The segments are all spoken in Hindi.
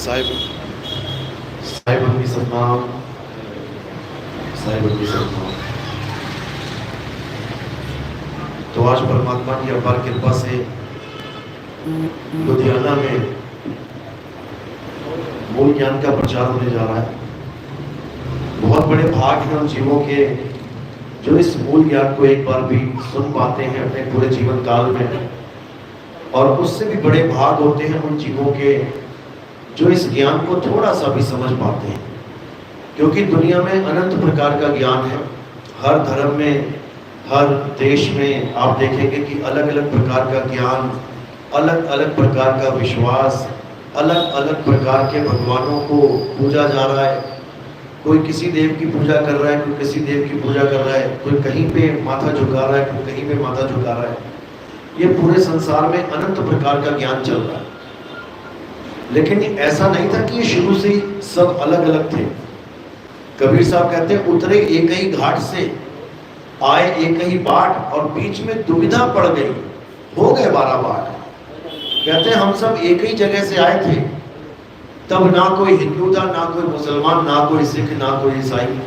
साहिब साहिब की सतनाम, साहिब की सतनाम। तो आज परमात्मा की अपार कृपा से लुधियाना में मूल ज्ञान का प्रचार होने जा रहा है। बहुत बड़े भाग हैं उन जीवों के जो इस मूल ज्ञान को एक बार भी सुन पाते हैं अपने पूरे जीवन काल में, और उससे भी बड़े भाग होते हैं उन जीवों के जो इस ज्ञान को थोड़ा सा भी समझ पाते हैं। क्योंकि दुनिया में अनंत प्रकार का ज्ञान है। हर धर्म में, हर देश में आप देखेंगे कि अलग अलग प्रकार का ज्ञान, अलग अलग प्रकार का विश्वास, अलग अलग प्रकार के भगवानों को पूजा जा रहा है। कोई किसी देव की पूजा कर रहा है, कोई किसी देव की पूजा कर रहा है, कोई कहीं पे माथा झुका रहा है, कोई कहीं पे माथा झुका रहा है। ये पूरे संसार में अनंत प्रकार का ज्ञान चल रहा है। लेकिन ऐसा नहीं था कि ये शुरू से ही सब अलग अलग थे। कबीर साहब कहते हैं, उतरे एक ही घाट से, आए एक ही बाट, और बीच में दुविधा पड़ गई, हो गए 12 बाट। कहते हैं हम सब एक ही जगह से आए थे, तब ना कोई हिंदू था, ना कोई मुसलमान, ना कोई सिख, ना कोई ईसाई।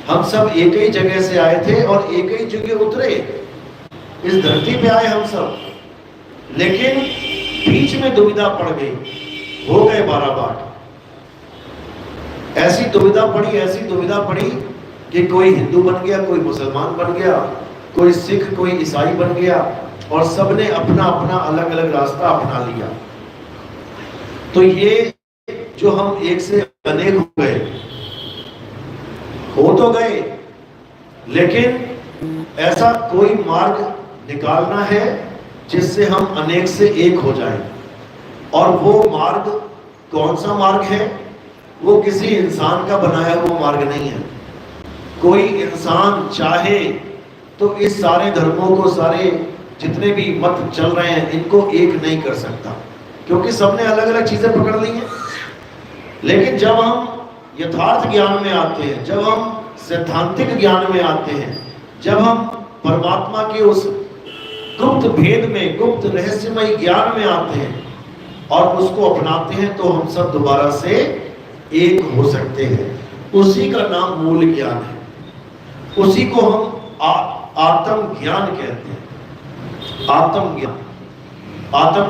हम सब एक ही जगह से आए थे और एक ही जगह उतरे, इस धरती पे आए हम सब। लेकिन बीच में दुविधा पड़ गई, हो गए 12 बाट। ऐसी दुविधा पड़ी कि कोई हिंदू बन गया, कोई मुसलमान बन गया, कोई सिख, कोई ईसाई बन गया, और सबने अपना अपना अलग अलग रास्ता अपना लिया। तो ये जो हम एक से अनेक हो गए, हो तो गए, लेकिन ऐसा कोई मार्ग निकालना है जिससे हम अनेक से एक हो जाएं। और वो मार्ग कौन सा मार्ग है? वो किसी इंसान का बनाया हुआ मार्ग नहीं है। कोई इंसान चाहे तो इस सारे धर्मों को, सारे जितने भी मत चल रहे हैं, इनको एक नहीं कर सकता, क्योंकि सबने अलग अलग चीजें पकड़ ली हैं। लेकिन जब हम यथार्थ ज्ञान में आते हैं, जब हम सैद्धांतिक ज्ञान में आते हैं, जब हम परमात्मा के उस गुप्त भेद में, गुप्त रहस्यमय ज्ञान में आते हैं और उसको अपनाते हैं, तो हम सब दोबारा से एक हो सकते हैं। उसी का नाम मूल ज्ञान है। उसी को हम आत्म ज्ञान कहते हैं। आत्म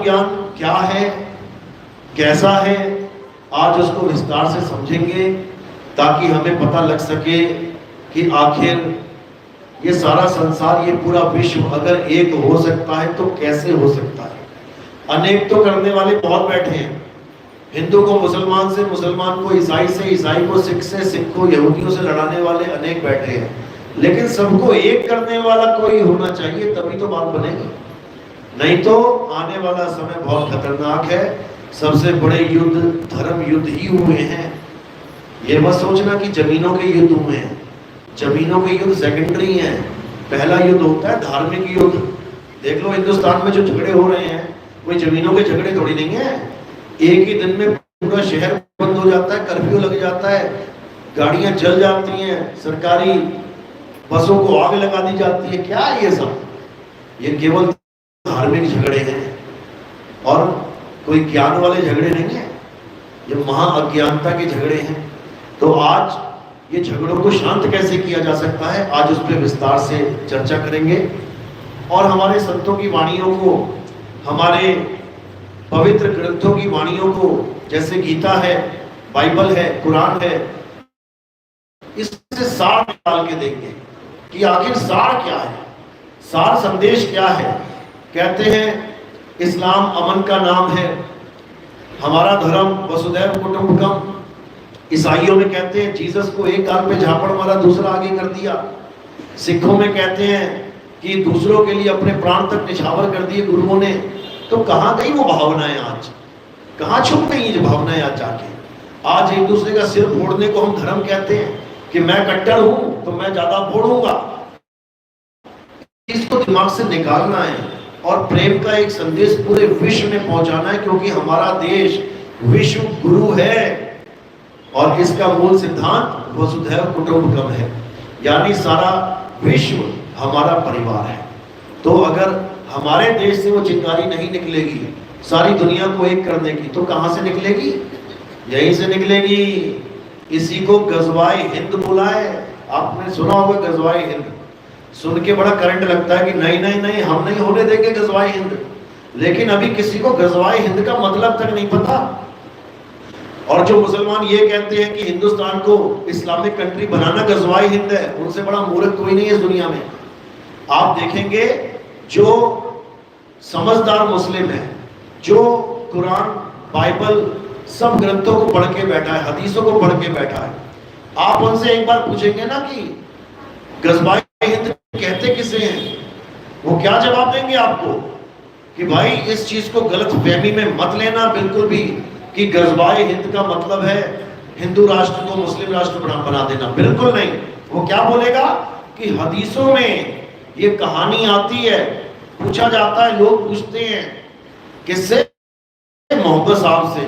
ज्ञान क्या है, कैसा है, आज उसको विस्तार से समझेंगे, ताकि हमें पता लग सके कि आखिर ये सारा संसार, ये पूरा विश्व अगर एक हो सकता है तो कैसे हो सकता है। अनेक तो करने वाले बहुत बैठे हैं। हिंदू को मुसलमान से, मुसलमान को ईसाई से, ईसाई को सिख से, सिख को यहूदियों से लड़ाने वाले अनेक बैठे हैं। लेकिन सबको एक करने वाला कोई होना चाहिए, तभी तो बात बनेगी। नहीं तो आने वाला समय बहुत खतरनाक है। सबसे बड़े युद्ध धर्म युद्ध ही हुए हैं। ये मत सोचना कि जमीनों के युद्ध हुए हैं। जमीनों के युद्ध सेकेंडरी हैं। पहला युद्ध होता है धार्मिक युद्ध। देख लो हिंदुस्तान में जो झगड़े हो रहे हैं, कोई जमीनों के झगड़े थोड़ी नहीं है। एक ही दिन में पूरा शहर बंद हो जाता है, कर्फ्यू लग जाता है, गाड़ियां जल जाती हैं, सरकारी बसों को आग लगा दी जाती है। क्या है ये सब? ये केवल धार्मिक झगड़े हैं और कोई ज्ञान वाले झगड़े नहीं है। ये महा अज्ञानता के झगड़े हैं। तो आज ये झगड़ों को शांत कैसे किया जा सकता है, आज उस पर विस्तार से चर्चा करेंगे। और हमारे संतों की वाणियों को, हमारे पवित्र ग्रंथों की वाणियों को, जैसे गीता है, बाइबल है, कुरान है, इससे सार निकाल के देंगे कि आखिर सार क्या है, सार संदेश क्या है। कहते हैं इस्लाम अमन का नाम है, हमारा धर्म वसुधैव कुटुंबकम। ईसाइयों में कहते हैं जीसस को एक गाल पे झापड़ मारा, दूसरा आगे कर दिया। सिखों में कहते हैं कि दूसरों के लिए अपने प्राण तक निछावर कर दिए गुरुओं ने। तो कहाँ गई वो भावनाएं आज? कहाँ छुप गई ये भावनाएं आज जाके? आज एक दूसरे का सिर फोड़ने को हम धर्म कहते हैं कि मैं कट्टर हूं तो मैं ज्यादा फोड़ूंगा। इसको दिमाग से निकालना है और प्रेम का एक संदेश पूरे विश्व में पहुंचाना है, क्योंकि हमारा देश विश्व गुरु है और इसका मूल सिद्धांत वसुधैव कुटुंबकम है, यानी सारा विश्व हमारा परिवार है। तो अगर हमारे देश से वो चिंगारी नहीं निकलेगी सारी दुनिया को एक करने की, तो कहां से निकलेगी? यहीं से निकलेगी। इसी को गजवाए हिंद बुलाए। आपने सुना होगा गजवाए हिंद, सुन के बड़ा करंट लगता है कि नहीं नहीं नहीं, हम नहीं होने देंगे गजवाए हिंद। लेकिन अभी किसी को गजवाए हिंद का मतलब तक नहीं पता। और जो मुसलमान ये कहते हैं कि हिंदुस्तान को इस्लामिक कंट्री बनाना गजवाए हिंद है, उनसे बड़ा मूर्ख कोई नहीं है इस दुनिया में। आप देखेंगे जो समझदार मुस्लिम है, जो कुरान बाइबल सब ग्रंथों को पढ़ के बैठा है, हदीसों को पढ़ के बैठा है, आप उनसे एक बार पूछेंगे ना कि गजवाए हिंद कहते किसे हैं, वो क्या जवाब देंगे आपको कि भाई इस चीज को गलत फहमी में मत लेना बिल्कुल भी कि गजवाए हिंद का मतलब है हिंदू राष्ट्र को मुस्लिम राष्ट्र बना देना। बिल्कुल नहीं। वो क्या बोलेगा कि हदीसों में ये कहानी आती है, पूछा जाता है, लोग पूछते हैं किससे? मोहम्मद साहब से।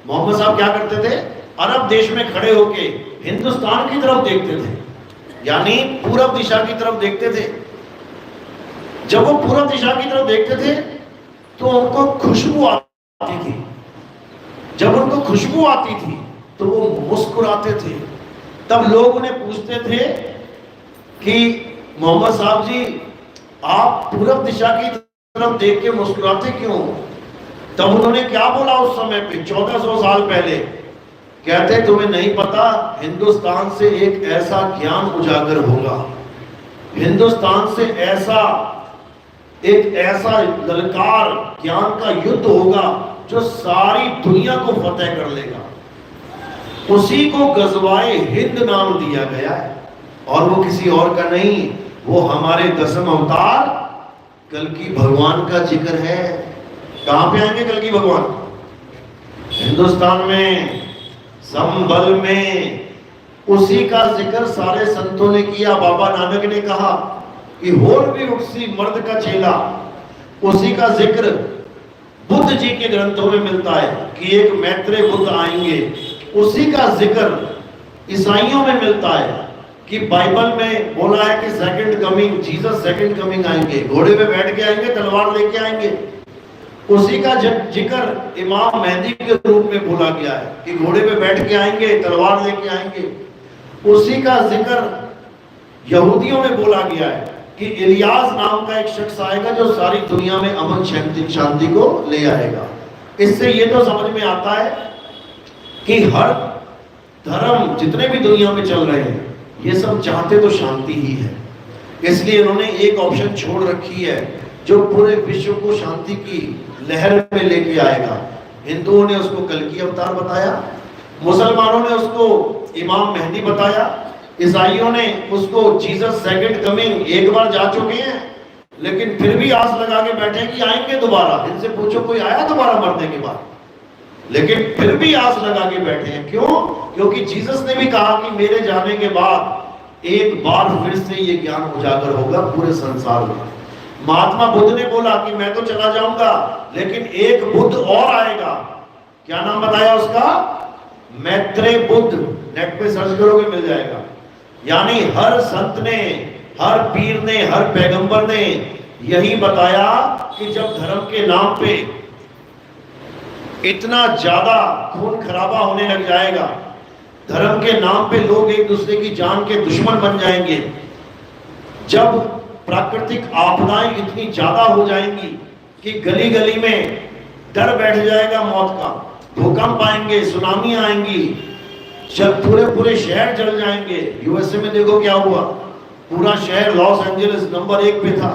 मोहम्मद साहब क्या करते थे? अरब देश में खड़े होके हिंदुस्तान की तरफ देखते थे, यानी पूरब दिशा की तरफ देखते थे। जब वो पूरब दिशा की तरफ देखते थे तो उनको खुशबू आती थी। जब उनको खुशबू आती थी तो वो मुस्कुराते थे। तब लोग उन्हें पूछते थे कि मोहम्मद साहब जी, आप पूरब दिशा की तरफ देख के मुस्कुराते क्यों? तब उन्होंने क्या बोला उस समय पे, 1400 साल पहले? कहते तुम्हें नहीं पता, हिंदुस्तान से एक ऐसा ज्ञान उजागर होगा, हिंदुस्तान से एक ऐसा ललकार ज्ञान का युद्ध होगा जो सारी दुनिया को फतेह कर लेगा। उसी को गजवाए हिंद नाम दिया गया है, और वो किसी और का नहीं, वो हमारे 10वें अवतार कल्कि भगवान का जिक्र है। कहां पे आएंगे कल्कि भगवान? हिंदुस्तान में, संभल में। उसी का जिक्र सारे संतों ने किया। बाबा नानक ने कहा कि होर भी उठसी मर्द का चेला। उसी का जिक्र बुद्ध जी के ग्रंथों में मिलता है कि एक मैत्रेय बुद्ध आएंगे। उसी का जिक्र ईसाइयों में मिलता है कि बाइबल में बोला है कि second coming, Jesus second coming आएंगे, घोड़े पे बैठ के आएंगे, तलवार लेके आएंगे। उसी का जिक्र इमाम मेहदी के रूप में बोला गया है कि घोड़े पे बैठ के आएंगे, तलवार लेके आएंगे। उसी का जिक्र यहूदियों में बोला गया है कि इलियास नाम का एक शख्स आएगा जो सारी दुनिया में अमन शांति को ले आएगा। इससे ये तो समझ में आता है कि हर धर्म जितने भी दुनिया में चल रहे हैं ये सब चाहते तो शांति ही है। इसलिए इन्होंने एक ऑप्शन छोड़ रखी है जो पूरे विश्व को शांति की लहर में लेके आएगा। हिंदुओं ने उसको कल्कि अवतार बताया, मुसलमानों ने उसको इमाम मेहदी बताया, ईसाइयों ने उसको जीसस सेकंड कमिंग, एक बार जा चुके हैं लेकिन फिर भी आस लगा के बैठे कि आएंगे दोबारा। इनसे पूछो कोई आया दोबारा मरने के बाद? लेकिन फिर भी आस लगा के बैठे हैं। क्यों? क्योंकि जीसस ने भी कहा कि मेरे जाने के बाद एक बार फिर से ये ज्ञान उजागर होगा पूरे संसार में। महात्मा बुद्ध ने बोला कि मैं तो चला जाऊंगा लेकिन एक बुद्ध और आएगा। क्या नाम बताया उसका? मैत्रेय बुद्ध। नेट पे सर्च करोगे मिल जाएगा। यानी हर संत ने, हर पीर ने, हर पैगंबर ने यही बताया कि जब धर्म के नाम पे इतना ज्यादा खून खराबा होने लग जाएगा, धर्म के नाम पे लोग एक दूसरे की जान के दुश्मन बन जाएंगे, जब प्राकृतिक आपदाएं इतनी ज्यादा हो जाएंगी कि गली गली में डर बैठ जाएगा मौत का, भूकंप आएंगे, सुनामी आएंगी, पूरे शहर जल जाएंगे। यूएसए में देखो क्या हुआ, पूरा शहर लॉस एंजलिस नंबर 1 पे था,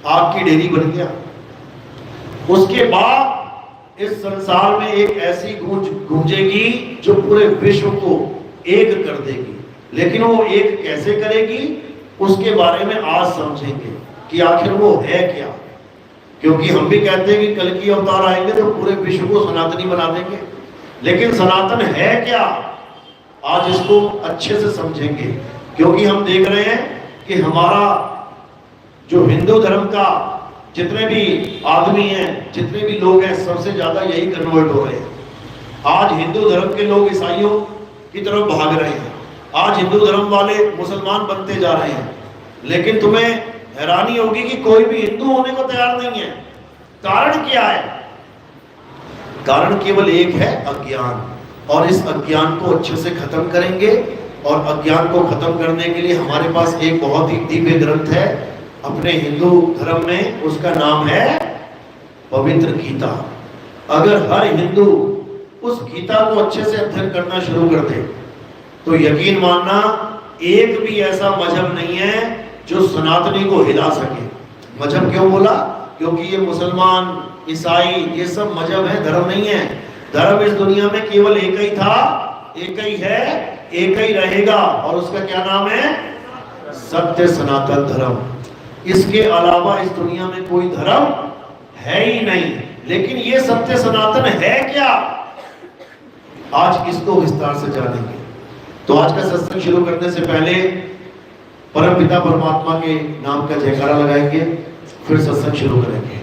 आग की ढेरी बन गया। उसके बाद इस संसार में एक ऐसी गूंज गूंजेगी जो पूरे विश्व को एक कर देगी। लेकिन वो एक कैसे करेगी उसके बारे में आज समझेंगे कि आखिर वो है क्या। क्योंकि हम भी कहते हैं कि कल्कि अवतार आएंगे तो पूरे विश्व को सनातनी बना देंगे, लेकिन सनातन है क्या आज इसको अच्छे से समझेंगे। क्योंकि हम देख रहे हैं कि हमारा जो हिंदू धर्म का जितने भी आदमी हैं, जितने भी लोग हैं, सबसे ज्यादा यही कन्वर्ट हो रहे हैं। आज हिंदू धर्म के लोग ईसाइयों की तरफ भाग रहे हैं, आज हिंदू धर्म वाले मुसलमान बनते जा रहे हैं। लेकिन तुम्हें हैरानी होगी कि कोई भी हिंदू होने को तैयार नहीं है। कारण क्या है? कारण केवल एक है, अज्ञान। और इस अज्ञान को अच्छे से खत्म करेंगे। और अज्ञान को खत्म करने के लिए हमारे पास एक बहुत ही दिव्य ग्रंथ है अपने हिंदू धर्म में, उसका नाम है पवित्र गीता। अगर हर हिंदू उस गीता को अच्छे से अध्ययन करना शुरू कर दे तो यकीन मानना एक भी ऐसा मजहब नहीं है जो सनातनी को हिला सके। मजहब क्यों बोला? क्योंकि ये मुसलमान, ईसाई, ये सब मजहब है, धर्म नहीं है। धर्म इस दुनिया में केवल एक ही था, एक ही है, एक ही रहेगा, और उसका क्या नाम है? सत्य सनातन धर्म। इसके अलावा इस दुनिया में कोई धर्म है ही नहीं। लेकिन ये सत्य सनातन है क्या, आज इसको विस्तार से जानेंगे। तो आज का सत्संग शुरू करने से पहले परमपिता परमात्मा के नाम का जयकारा लगाएंगे, फिर सत्संग शुरू करेंगे।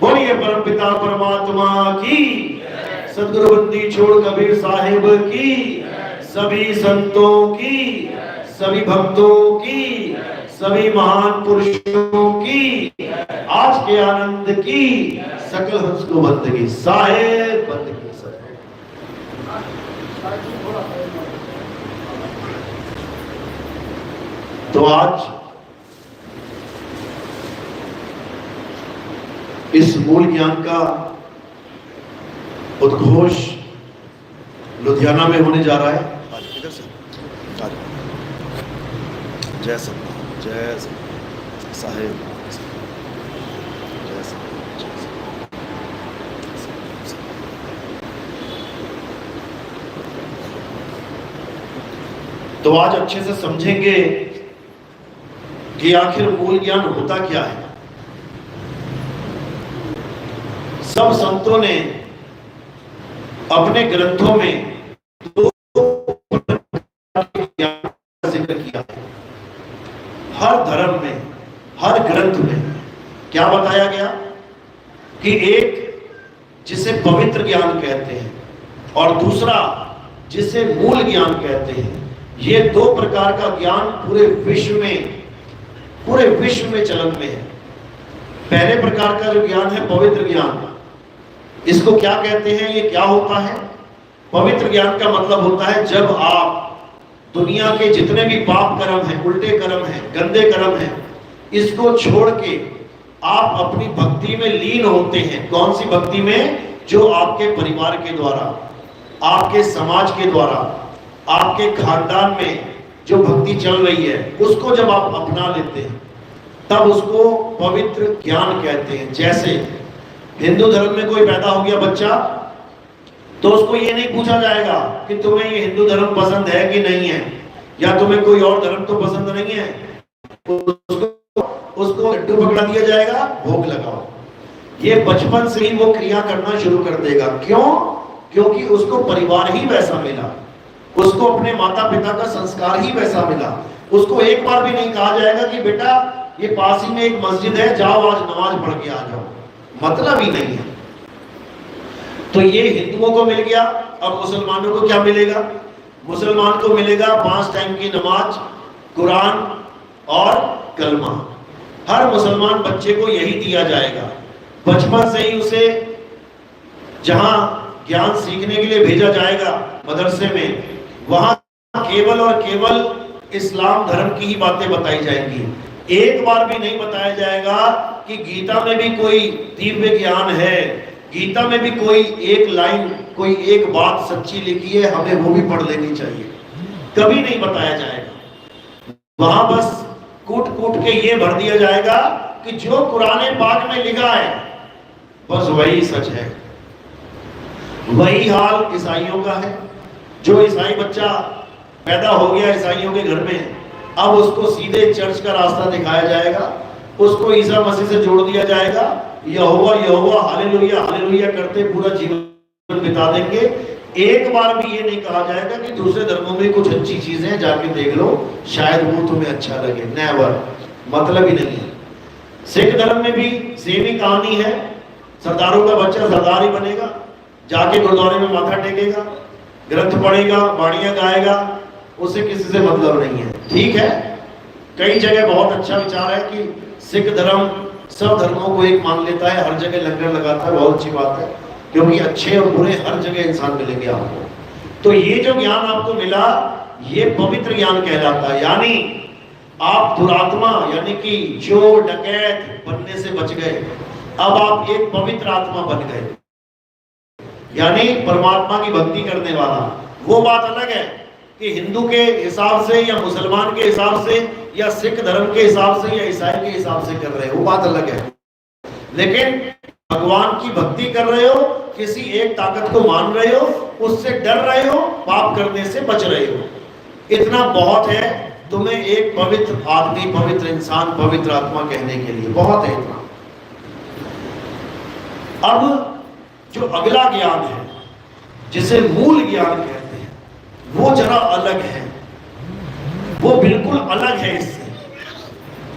बोलिए परमपिता परमात्मा की, सदगुरु बंदी छोड़ कबीर साहिब की, सभी संतों की, सभी भक्तों की, सभी महान पुरुषों की, आज के आनंद की, सकल हंस को बंदगी साहेब बंदगी। तो आज इस मूल ज्ञान का उद्घोष लुधियाना में होने जा रहा है। इधर से जय सतनाम, जय साहेब, जय तो आज अच्छे से समझेंगे कि आखिर मूल ज्ञान होता क्या है। सब संतों ने अपने ग्रंथों में दो ज्ञान का जिक्र किया। हर धर्म में, हर ग्रंथ में क्या बताया गया कि एक जिसे पवित्र ज्ञान कहते हैं और दूसरा जिसे मूल ज्ञान कहते हैं। ये दो प्रकार का ज्ञान पूरे विश्व में चलन में है। पहले प्रकार का जो ज्ञान है पवित्र ज्ञान, इसको क्या कहते हैं, ये क्या होता है? पवित्र ज्ञान का मतलब होता है जब आप दुनिया के जितने भी पाप कर्म हैं, उल्टे कर्म हैं, गंदे कर्म हैं, इसको छोड़ के आप अपनी भक्ति में लीन होते हैं। कौन सी भक्ति में? जो आपके परिवार के द्वारा, आपके समाज के द्वारा, आपके खानदान में जो भक्ति चल रही है, उसको जब आप अपना लेते हैं तब उसको पवित्र ज्ञान कहते हैं। जैसे हिंदू धर्म में कोई पैदा हो गया बच्चा, तो उसको ये नहीं पूछा जाएगा कि तुम्हें ये हिंदू धर्म पसंद है कि नहीं है, या तुम्हें कोई और धर्म तो पसंद नहीं है। उसको लड्डू पकड़ा दिया जाएगा, भोग लगाओ। ये बचपन से ही वो क्रिया करना शुरू कर देगा। क्यों? क्योंकि उसको परिवार ही वैसा मिला, उसको अपने माता पिता का संस्कार ही वैसा मिला। उसको एक बार भी नहीं कहा जाएगा कि बेटा ये पास ही में एक मस्जिद है, जाओ आज नमाज पढ़ के आ जाओ, मतलब ही नहीं है। तो ये हिंदुओं को मिल गया। अब मुसलमानों को क्या मिलेगा? मुसलमान को मिलेगा 5 टाइम की नमाज, कुरान और कलमा। हर मुसलमान बच्चे को यही दिया जाएगा। बचपन से ही उसे जहां ज्ञान सीखने के लिए भेजा जाएगा मदरसे में, वहां केवल और केवल इस्लाम धर्म की ही बातें बताई जाएंगी। एक बार भी नहीं बताया जाएगा कि गीता में भी कोई दिव्य ज्ञान है, गीता में भी कोई एक लाइन, कोई एक बात सच्ची लिखी है, हमें वो भी पढ़ लेनी चाहिए। कभी नहीं बताया जाएगा। वहां बस कूट कूट के ये भर दिया जाएगा कि जो कुरान पाक में लिखा है बस वही सच है। वही हाल ईसाइयों का है। जो ईसाई बच्चा पैदा हो गया ईसाइयों के घर में, अब उसको सीधे चर्च का रास्ता दिखाया जाएगा, उसको ईसा मसीह से जोड़ दिया जाएगा। यहोवा यहोवा हालेलुया हालेलुया करते पूरा जीवन बिता देंगे। एक बार भी ये नहीं कहा जाएगा कि दूसरे धर्मों में कुछ अच्छी चीजें हैं, जाके देख लो, शायद वो तुम्हें अच्छा लगे। नेवर, मतलब ही नहीं है। सिख धर्म में भी सेम ही कहानी है। सरदारों का बच्चा सरदार ही बनेगा, जाके गुरुद्वारे में माथा टेकेगा, ग्रंथ पढ़ेगा, बाणियां गाएगा, उसे किसी से मतलब नहीं है। ठीक है, कई जगह बहुत अच्छा विचार है कि सिख धर्म सब धर्मों को एक मान लेता है, हर जगह लंगर लगाता है, बहुत अच्छी बात है, क्योंकि अच्छे और बुरे हर जगह इंसान मिलेंगे आपको। तो ये जो ज्ञान आपको मिला ये पवित्र ज्ञान कहलाता है, यानी आप दुरात्मा यानी कि चोर डकैत बनने से बच गए, अब आप एक पवित्र आत्मा बन गए, यानी परमात्मा की भक्ति करने वाला। वो बात अलग है कि हिंदू के हिसाब से या मुसलमान के हिसाब से या सिख धर्म के हिसाब से या ईसाई के हिसाब से कर रहे हो, वो बात अलग है। लेकिन भगवान की भक्ति कर रहे हो, किसी एक ताकत को मान रहे हो, उससे डर रहे हो, पाप करने से बच रहे हो, इतना बहुत है तुम्हें एक पवित्र आदमी, पवित्र इंसान, पवित्र आत्मा कहने के लिए, बहुत है इतना। अब जो अगला ज्ञान है जिसे मूल ज्ञान कहते हैं, वो जरा अलग है, वो बिल्कुल अलग है इससे।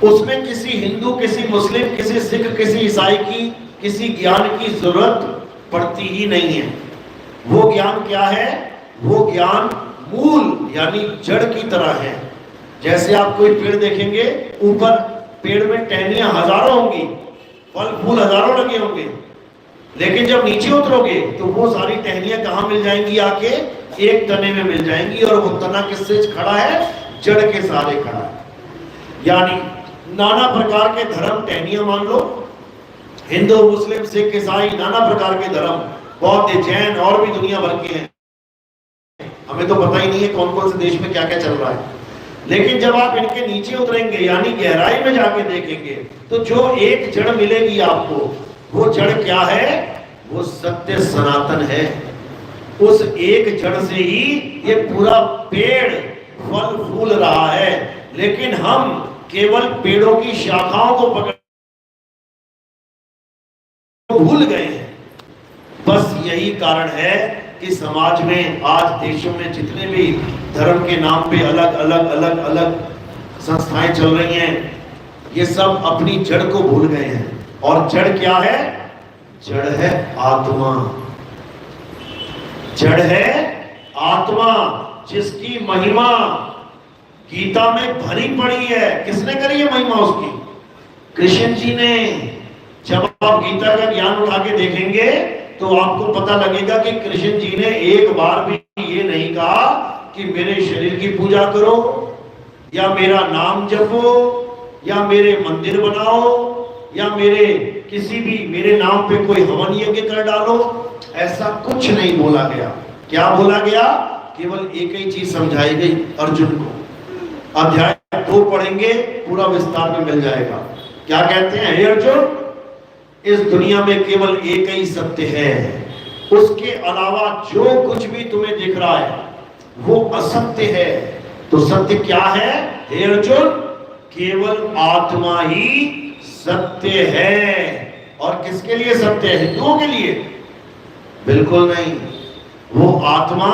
उसमें किसी हिंदू, किसी मुस्लिम, किसी सिख, किसी ईसाई की किसी ज्ञान की जरूरत पड़ती ही नहीं है। वो ज्ञान क्या है? वो ज्ञान मूल यानी जड़ की तरह है। जैसे आप कोई पेड़ देखेंगे, ऊपर पेड़ में टहनियां हजारों होंगी, फल फूल हजारों लगे होंगे, लेकिन जब नीचे उतरोगे तो वो सारी टहनियां कहां मिल जाएंगी? आके एक तने में मिल जाएंगी, और वो तना किससे खड़ा है? जड़ के सहारे खड़ा है। यानी नाना प्रकार के धर्म टहनियां मान लो, हिंदू, मुस्लिम, सिख, ईसाई, नाना प्रकार के धर्म, बौद्ध, जैन और भी दुनिया भर के हैं, हमें तो पता ही नहीं है कौन कौन से देश में क्या क्या चल रहा है। लेकिन जब आप इनके नीचे उतरेंगे यानी गहराई में जाके देखेंगे तो जो एक जड़ मिलेगी आपको, वो जड़ क्या है? वो सत्य सनातन है। उस एक जड़ से ही ये पूरा पेड़ फल फूल रहा है, लेकिन हम केवल पेड़ों की शाखाओं को पकड़ भूल गए हैं। बस यही कारण है कि समाज में आज देशों में जितने भी धर्म के नाम पे अलग अलग अलग अलग संस्थाएं चल रही हैं, ये सब अपनी जड़ को भूल गए हैं। और जड़ क्या है? जड़ है आत्मा। जड़ है आत्मा, जिसकी महिमा गीता में भरी पड़ी है। किसने करी है महिमा उसकी? कृष्ण जी ने। जब आप गीता का ज्ञान उठा के देखेंगे तो आपको पता लगेगा कि कृष्ण जी ने एक बार भी ये नहीं कहा कि मेरे शरीर की पूजा करो, या मेरा नाम जपो, या मेरे मंदिर बनाओ, या मेरे किसी भी मेरे नाम पे कोई हवन यज्ञ कर डालो। ऐसा कुछ नहीं बोला गया। क्या बोला गया? केवल एक ही चीज समझाई गई अर्जुन को। अध्याय 2 पढ़ेंगे, पूरा विस्तार में मिल जाएगा। क्या कहते हैं? हे अर्जुन, इस दुनिया में केवल एक ही सत्य है, उसके अलावा जो कुछ भी तुम्हें दिख रहा है वो असत्य है। तो सत्य क्या है? हे अर्जुन, केवल आत्मा ही सत्य है। और किसके लिए सत्य है? हिंदुओं के लिए? बिल्कुल नहीं। वो आत्मा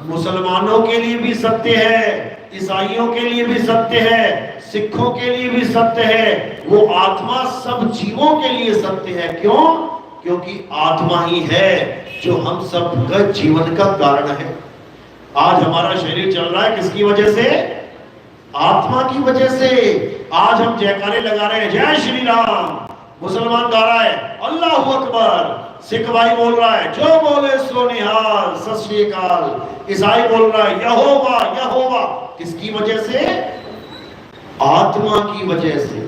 मुसलमानों के लिए भी सत्य है, ईसाइयों के लिए भी सत्य है, सिखों के लिए भी सत्य है। वो आत्मा सब जीवों के लिए सत्य है। क्यों? क्योंकि आत्मा ही है जो हम सब का जीवन का कारण है। आज हमारा शरीर चल रहा है किसकी वजह से? आत्मा की वजह से। आज हम जयकारे लगा रहे हैं, जय श्री राम। मुसलमान गा रहा है अल्लाहू अकबर, सिख भाई बोल रहा है जो बोले सो निहाल, सत श्री अकाल। ईसाई बोल रहा है यहोवा यहोवा। किसकी वजह से? आत्मा की वजह से।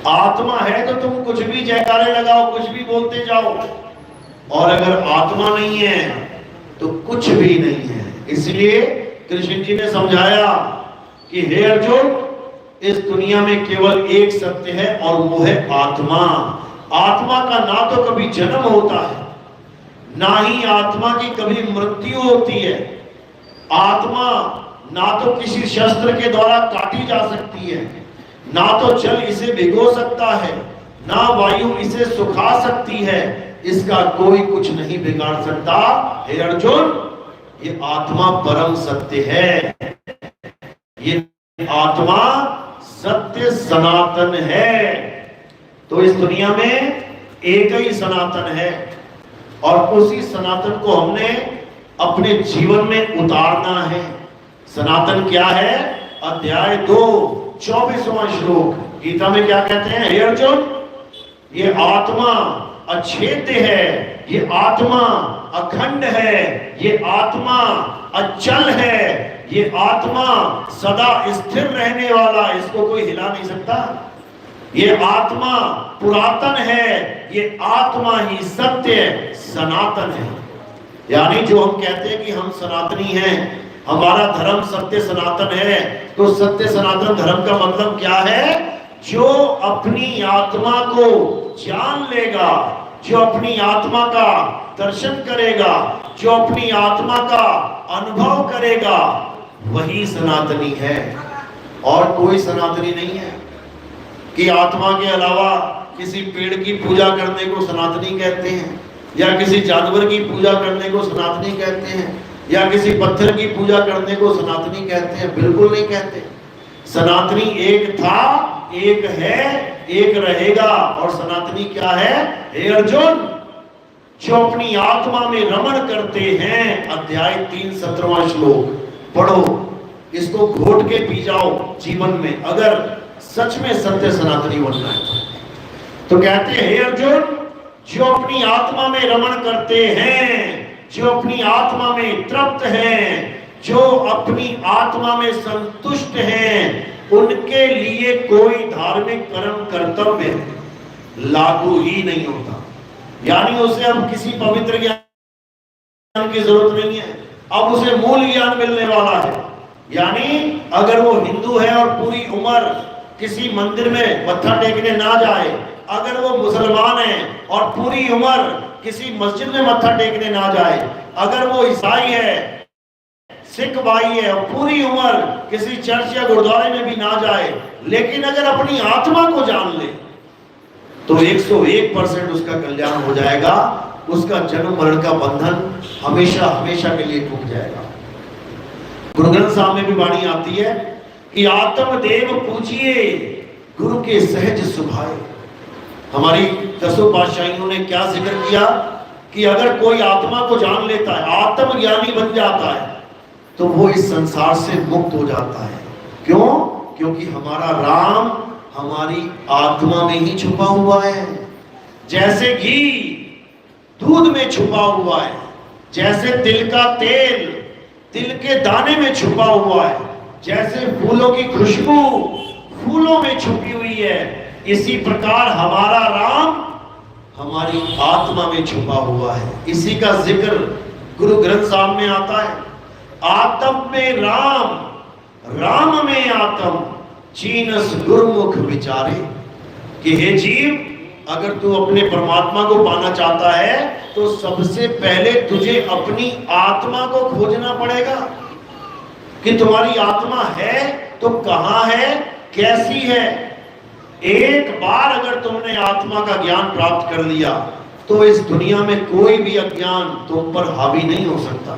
आत्मा है तो तुम कुछ भी जयकारे लगाओ, कुछ भी बोलते जाओ, और अगर आत्मा नहीं है तो कुछ भी नहीं है। इसलिए कृष्ण जी ने समझाया कि हे अर्जुन, इस दुनिया में केवल एक सत्य है और वो है आत्मा। आत्मा का ना तो कभी जन्म होता है, ना ही आत्मा की कभी मृत्यु होती है। आत्मा ना तो किसी शस्त्र के द्वारा काटी जा सकती है, ना तो जल इसे भिगो सकता है, ना वायु इसे सुखा सकती है। इसका कोई कुछ नहीं बिगाड़ सकता। हे अर्जुन, ये आत्मा परम सत्य है। ये आत्मा सत्य सनातन है। तो इस दुनिया में एक ही सनातन है, और उसी सनातन को हमने अपने जीवन में उतारना है। सनातन क्या है? अध्याय 2 24वां श्लोक गीता में क्या कहते हैं? हे अर्जुन, ये आत्मा अछेद्य है, ये आत्मा अखंड है, ये आत्मा अचल है, ये आत्मा सदा स्थिर रहने वाला, इसको कोई हिला नहीं सकता। ये आत्मा पुरातन है, ये आत्मा ही सत्य सनातन है। यानी जो हम कहते हैं कि हम सनातनी हैं, हमारा धर्म सत्य सनातन है, तो सत्य सनातन धर्म का मतलब क्या है? जो अपनी आत्मा को जान लेगा, जो अपनी आत्मा का दर्शन करेगा, जो अपनी आत्मा का अनुभव करेगा, वही सनातनी है। और कोई सनातनी नहीं है कि आत्मा के अलावा किसी पेड़ की पूजा करने को सनातनी कहते हैं, या किसी जानवर की पूजा करने को सनातनी कहते हैं, या किसी पत्थर की पूजा करने को सनातनी कहते हैं। बिल्कुल नहीं कहते। सनातनी एक था, एक है, एक रहेगा। और सनातनी क्या है? हे अर्जुन, जो अपनी आत्मा में रमण करते हैं, अध्याय 3 17वां श्लोक पढ़ो, इसको घोट के पी जाओ जीवन में, अगर सच में सत्य सनातनी बनना है। तो कहते हैं, हे अर्जुन, जो अपनी आत्मा में रमण करते हैं, जो अपनी आत्मा में तृप्त हैं, जो अपनी आत्मा में संतुष्ट हैं, उनके लिए कोई धार्मिक कर्म कर्तव्य लागू ही नहीं होता। यानी उसे अब किसी पवित्र ज्ञान की जरूरत नहीं है, अब उसे मूल ज्ञान मिलने वाला है। यानी अगर वो हिंदू है और पूरी उम्र किसी मंदिर में मत्था टेकने ना जाए, अगर वो मुसलमान है और पूरी उम्र किसी मस्जिद में मत्था टेकने ना जाए, अगर वो ईसाई है, सिख भाई है और पूरी उम्र किसी चर्च या गुरुद्वारे में भी ना जाए, लेकिन अगर अपनी आत्मा को जान ले, तो 101% उसका कल्याण हो जाएगा। उसका जन्म मरण का बंधन हमेशा हमेशा के लिए टूट जाएगा। गुरु ग्रंथ साहब में भी वाणी आती है कि आत्मदेव पूजिए, गुरु के सहज सुभाए। हमारी दसों पातशाहियों ने क्या जिक्र किया कि अगर कोई आत्मा को जान लेता है, आत्मज्ञानी बन जाता है, तो वो इस संसार से मुक्त हो जाता है। क्यों? क्योंकि हमारा राम हमारी आत्मा में ही छुपा हुआ है। जैसे घी दूध में छुपा हुआ है, जैसे तिल का तेल तिल के दाने में छुपा हुआ है, जैसे फूलों की खुशबू फूलों में छुपी हुई है, इसी प्रकार हमारा राम हमारी आत्मा में छुपा हुआ है। इसी का जिक्र गुरु ग्रंथ साहब में आता है। आत्म में राम, राम में आत्म, चीनस गुरुमुख विचारे। कि हे जीव, अगर तू अपने परमात्मा को पाना चाहता है तो सबसे पहले तुझे अपनी आत्मा को खोजना पड़ेगा कि तुम्हारी आत्मा है तो कहां है, कैसी है। एक बार अगर तुमने आत्मा का ज्ञान प्राप्त कर लिया तो इस दुनिया में कोई भी अज्ञान तुम पर हावी नहीं हो सकता।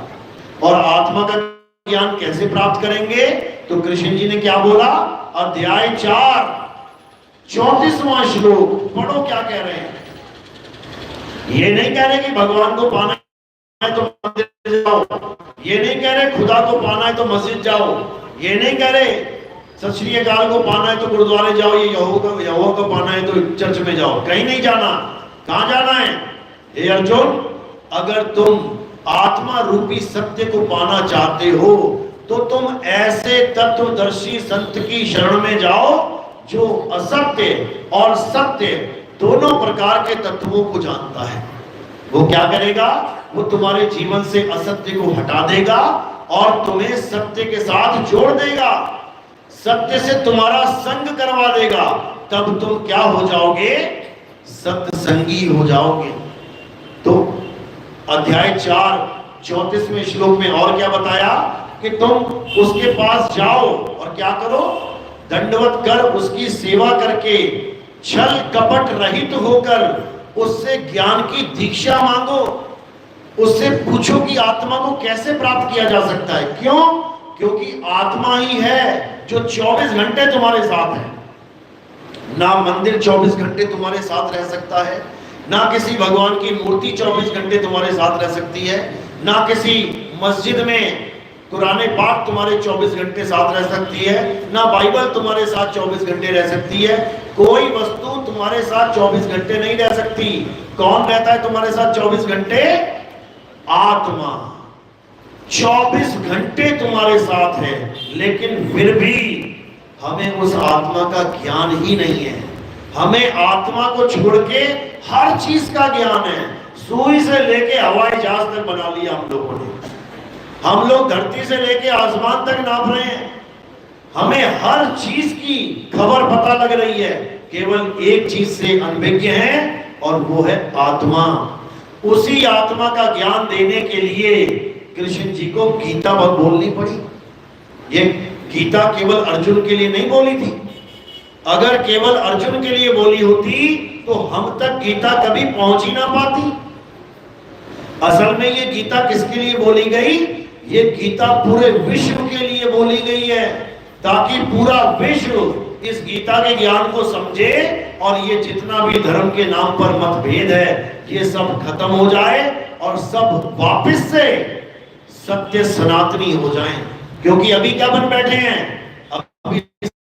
और आत्मा का ज्ञान कैसे प्राप्त करेंगे? तो कृष्ण जी ने क्या बोला? अध्याय 4 34वां श्लोक पढ़ो, क्या कह रहे हैं। ये नहीं कह रहे कि भगवान को पाना है तो मंदिर जाओ, ये नहीं कह रहे खुदा को पाना है तो मस्जिद जाओ, ये नहीं कह रहे सत श्री अकाल को पाना है तो गुरुद्वारे जाओ, ये यहोवा को पाना है तो चर्च में जाओ। कहीं नहीं जाना। कहां जाना है? हे अर्जुन, अगर तुम आत्मा रूपी सत्य को पाना चाहते हो तो तुम ऐसे तत्वदर्शी संत की शरण में जाओ जो असत्य और सत्य दोनों प्रकार के तत्वों को जानता है। वो क्या करेगा? वो तुम्हारे जीवन से असत्य को हटा देगा और तुम्हें सत्य के साथ जोड़ देगा, सत्य से तुम्हारा संग करवा देगा। तब तुम क्या हो जाओगे? सत्संगी हो जाओगे। तो अध्याय 4 34वें श्लोक में और क्या बताया कि तुम उसके पास जाओ और क्या करो? दंडवत कर उसकी सेवा करके छल कपट रहित होकर उससे ज्ञान की दीक्षा मांगो। उससे पूछो कि आत्मा को कैसे प्राप्त किया जा सकता है। क्यों? क्योंकि आत्मा ही है जो 24 घंटे तुम्हारे साथ है। ना मंदिर 24 घंटे तुम्हारे साथ रह सकता है, ना किसी भगवान की मूर्ति 24 घंटे तुम्हारे साथ रह सकती है, ना किसी मस्जिद में कुरान पाक तुम्हारे 24 घंटे साथ रह सकती है, ना बाइबल तुम्हारे साथ 24 घंटे रह सकती है। कोई वस्तु तुम्हारे साथ 24 घंटे नहीं रह सकती। कौन रहता है तुम्हारे साथ 24 घंटे? आत्मा 24 घंटे तुम्हारे साथ है, लेकिन फिर भी हमें उस आत्मा का ज्ञान ही नहीं है। हमें आत्मा को छोड़ के हर चीज का ज्ञान है। सुई से लेके हवाई जहाज तक बना लिया हम लोगों ने। हम लोग धरती से लेके आसमान तक नाप रहे हैं। हमें हर चीज की खबर पता लग रही है, केवल एक चीज से अनभिज्ञ है, और वो है आत्मा। उसी आत्मा का ज्ञान देने के लिए कृष्ण जी को गीता बोलनी पड़ी। ये गीता केवल अर्जुन के लिए नहीं बोली थी। अगर केवल अर्जुन के लिए बोली होती तो हम तक गीता कभी पहुंच ही ना पाती। असल में ये गीता किसके लिए बोली गई? ये गीता पूरे विश्व के लिए बोली गई है, ताकि पूरा विश्व इस गीता के ज्ञान को समझे और ये जितना भी धर्म के नाम पर मतभेद है ये सब खत्म हो जाए और सब वापस से सत्य सनातनी हो जाएं। क्योंकि अभी क्या बन बैठे हैं? अभी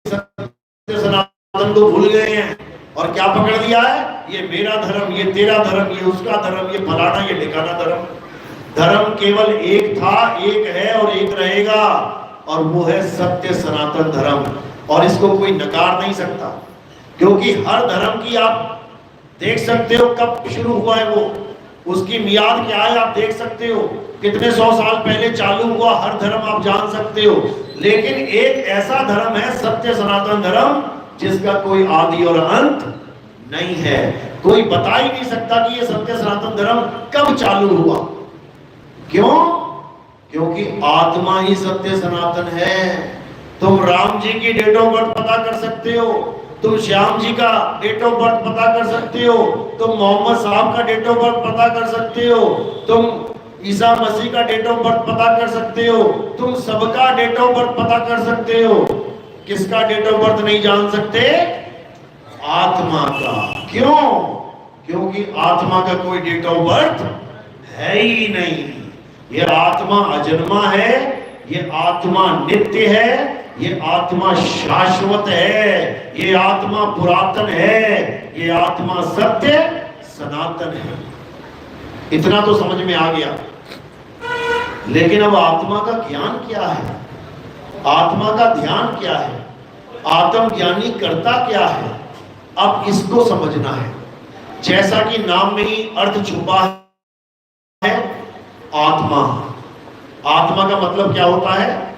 सत्य सनातन को भूल गए हैं और क्या पकड़ लिया है? ये मेरा धर्म, ये तेरा धर्म, ये उसका धर्म, ये फलाना, ये ठिकाना धर्म। धर्म केवल एक था, एक है और एक रहेगा, और वो है सत्य सनातन धर्म। और इसको कोई नकार नहीं सकता, क्योंकि हर धर्म की आप देख सकते हो कब शुरू हुआ है, वो उसकी मियाद क्या है आप देख सकते हो, कितने 100 साल पहले चालू हुआ। हर धर्म आप जान सकते हो, लेकिन एक ऐसा धर्म है सत्य सनातन धर्म जिसका कोई आदि और अंत नहीं है। कोई बता ही नहीं सकता कि ये सत्य सनातन धर्म कब चालू हुआ। क्यों? क्योंकि आत्मा ही सत्य सनातन है। तुम राम जी की डेट ऑफ बर्थ पता कर सकते हो, तुम श्याम जी का डेट ऑफ बर्थ पता कर सकते हो, तुम मोहम्मद साहब का डेट ऑफ बर्थ पता कर सकते हो, तुम ईसा मसीह का डेट ऑफ बर्थ पता कर सकते हो, तुम सबका डेट ऑफ बर्थ पता कर सकते हो। किसका डेट ऑफ बर्थ नहीं जान सकते? आत्मा का। क्यों? क्योंकि आत्मा का कोई डेट ऑफ बर्थ है ही नहीं। ये आत्मा अजन्मा है, ये आत्मा नित्य है, ये आत्मा शाश्वत है, ये आत्मा पुरातन है, ये आत्मा सत्य सनातन है। इतना तो समझ में आ गया। लेकिन अब आत्मा का ज्ञान क्या है? आत्मा का ध्यान क्या है? आत्मज्ञानी करता क्या है? अब इसको समझना है। जैसा कि नाम में ही अर्थ छुपा है, आत्मा। आत्मा का मतलब क्या होता है?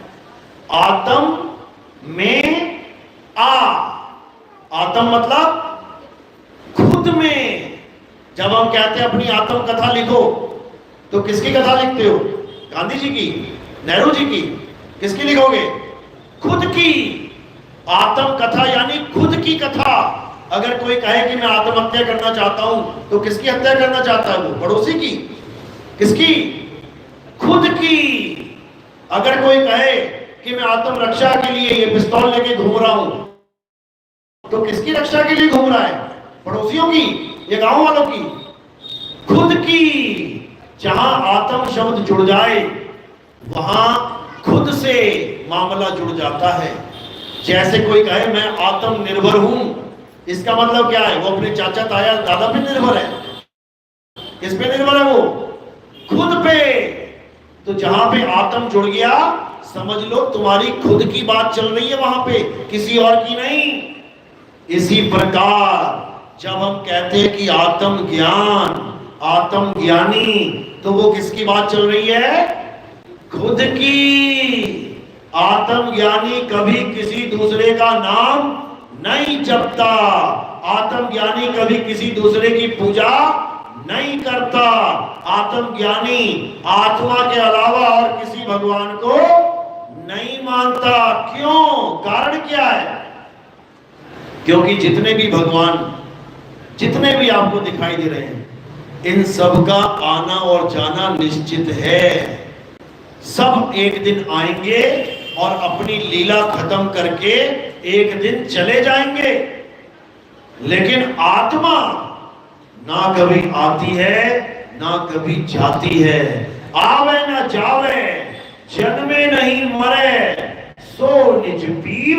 आत्म में आ। आत्म मतलब खुद में। जब हम कहते हैं अपनी आत्म कथा लिखो, तो किसकी कथा लिखते हो? गांधी जी की, नेहरू जी की? किसकी लिखोगे? खुद की। आत्म कथा यानी खुद की कथा। अगर कोई कहे कि मैं आत्महत्या करना चाहता हूं, तो किसकी हत्या करना चाहता है वो? पड़ोसी की? किसकी? खुद की। अगर कोई कहे कि मैं आत्म रक्षा के लिए ये पिस्तौल लेके घूम रहा हूं, तो किसकी रक्षा के लिए घूम रहा है? पड़ोसियों की या गांव वालों की? खुद की। जहां आत्म शब्द जुड़ जाए वहां खुद से मामला जुड़ जाता है। जैसे कोई कहे मैं आत्मनिर्भर हूं, इसका मतलब क्या है? वो अपने चाचा ताया दादा पे निर्भर है। किस पे निर्भर है वो? खुद पे। तो जहां पे आत्म जुड़ गया, समझ लो तुम्हारी खुद की बात चल रही है वहां पे, किसी और की नहीं। इसी प्रकार जब हम कहते हैं कि आत्म ज्ञान, आत्म ज्ञानी, तो वो किसकी बात चल रही है? खुद की। आत्म ज्ञानी कभी किसी दूसरे का नाम नहीं जपता। आत्म ज्ञानी कभी किसी दूसरे की पूजा नहीं करता। आत्म ज्ञानी आत्मा के अलावा और किसी भगवान को नहीं मानता। क्यों? कारण क्या है? क्योंकि जितने भी भगवान, जितने भी आपको दिखाई दे रहे हैं, इन सब का आना और जाना निश्चित है। सब एक दिन आएंगे और अपनी लीला खत्म करके एक दिन चले जाएंगे। लेकिन आत्मा ना कभी आती है ना कभी जाती है, आवे ना जावे, जन्मे नहीं मरे सो निज पीव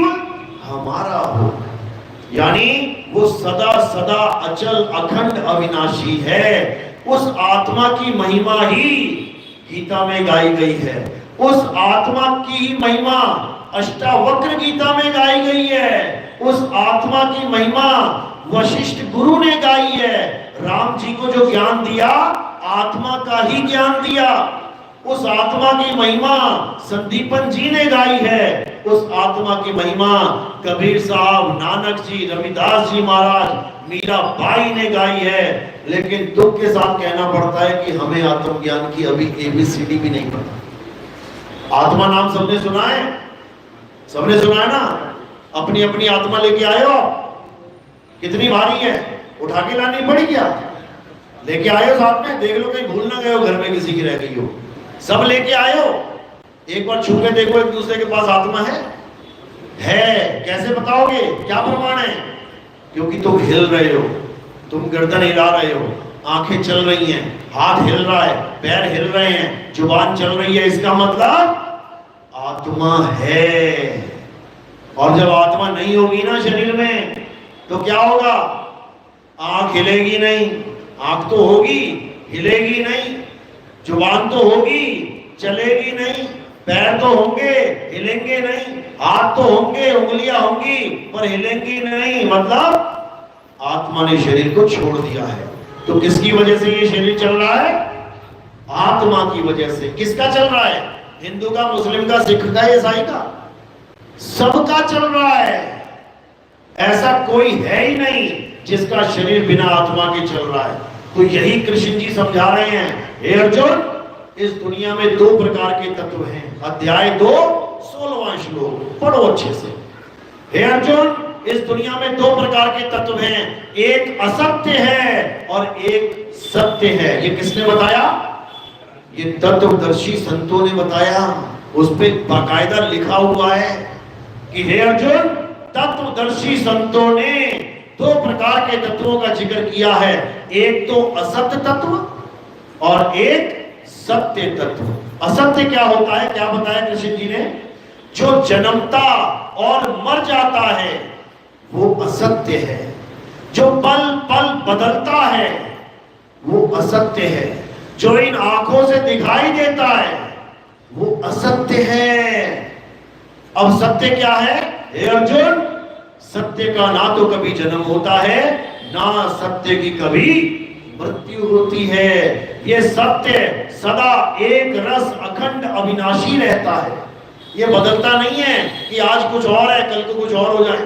हमारा हो। यानी वो सदा सदा अचल अखंड अविनाशी है। उस आत्मा की महिमा ही गीता में गाई गई है। उस आत्मा की ही महिमा अष्टावक्र गीता में गाई गई है। उस आत्मा की महिमा वशिष्ठ गुरु ने गाई है। राम जी को जो ज्ञान दिया आत्मा का ही ज्ञान दिया। उस आत्मा की महिमा संदीपन जी ने गाई है। उस आत्मा की महिमा कबीर साहब, नानक जी, रविदास जी महाराज, मीराबाई ने गाई है। लेकिन दुख के साथ कहना पड़ता है कि हमें आत्मज्ञान की अभी ABCD भी नहीं पता। आत्मा नाम सबने सुना है? सबने सुना है ना? अपनी अपनी आत्मा लेके आए हो? कितनी भारी है, उठा के लानी पड़ी क्या? लेके आए हो साथ में? देख लो कहीं भूल ना गए हो, घर में किसी की रह गई हो। सब लेके आए हो? एक बार छू के देखो एक दूसरे के पास आत्मा है? कैसे बताओगे? क्या प्रमाण है? क्योंकि तुम हिल रहे हो, तुम गर्दन हिला रहे हो, आंखें चल रही हैं, हाथ हिल रहा है, पैर हिल रहे हैं, जुबान चल रही है। इसका मतलब आत्मा है। और जब आत्मा नहीं होगी ना शरीर में तो क्या होगा? आंख हिलेगी नहीं, आंख तो होगी, हिलेगी नहीं। जुबान तो होगी, चलेगी नहीं। पैर तो होंगे, हिलेंगे नहीं। हाथ तो होंगे, उंगलियां होंगी, पर हिलेंगी नहीं। मतलब आत्मा ने शरीर को छोड़ दिया है। तो किसकी वजह से ये शरीर चल रहा है? आत्मा की वजह से। किसका चल रहा है? हिंदू का, मुस्लिम का, सिख का, ईसाई का? सबका चल रहा है। ऐसा कोई है ही नहीं जिसका शरीर बिना आत्मा के चल रहा है। तो यही कृष्ण जी समझा रहे हैं, हे अर्जुन, इस दुनिया में दो प्रकार के तत्व हैं। अध्याय 2 16वां श्लोक पढ़ो अच्छे से। हे अर्जुन, इस दुनिया में दो प्रकार के तत्व हैं, एक असत्य है और एक सत्य है। ये किसने बताया? ये तत्वदर्शी संतों ने बताया। उस पे बाकायदा लिखा हुआ है कि हे अर्जुन, तत्वदर्शी संतों ने दो प्रकार के तत्वों का जिक्र किया है। एक तो असत्य तत्व और एक सत्य तत्व। असत्य क्या होता है? क्या बताया कृष्ण जी ने? जो जन्मता और मर जाता है वो असत्य है। जो पल पल बदलता है वो असत्य है। जो इन आंखों से दिखाई देता है वो असत्य है। अब सत्य क्या है? हे अर्जुन, सत्य का ना तो कभी जन्म होता है, ना सत्य की कभी मृत्यु होती है। ये सत्य सदा एक रस अखंड अविनाशी रहता है। ये बदलता नहीं है कि आज कुछ और है कल को कुछ और हो जाए।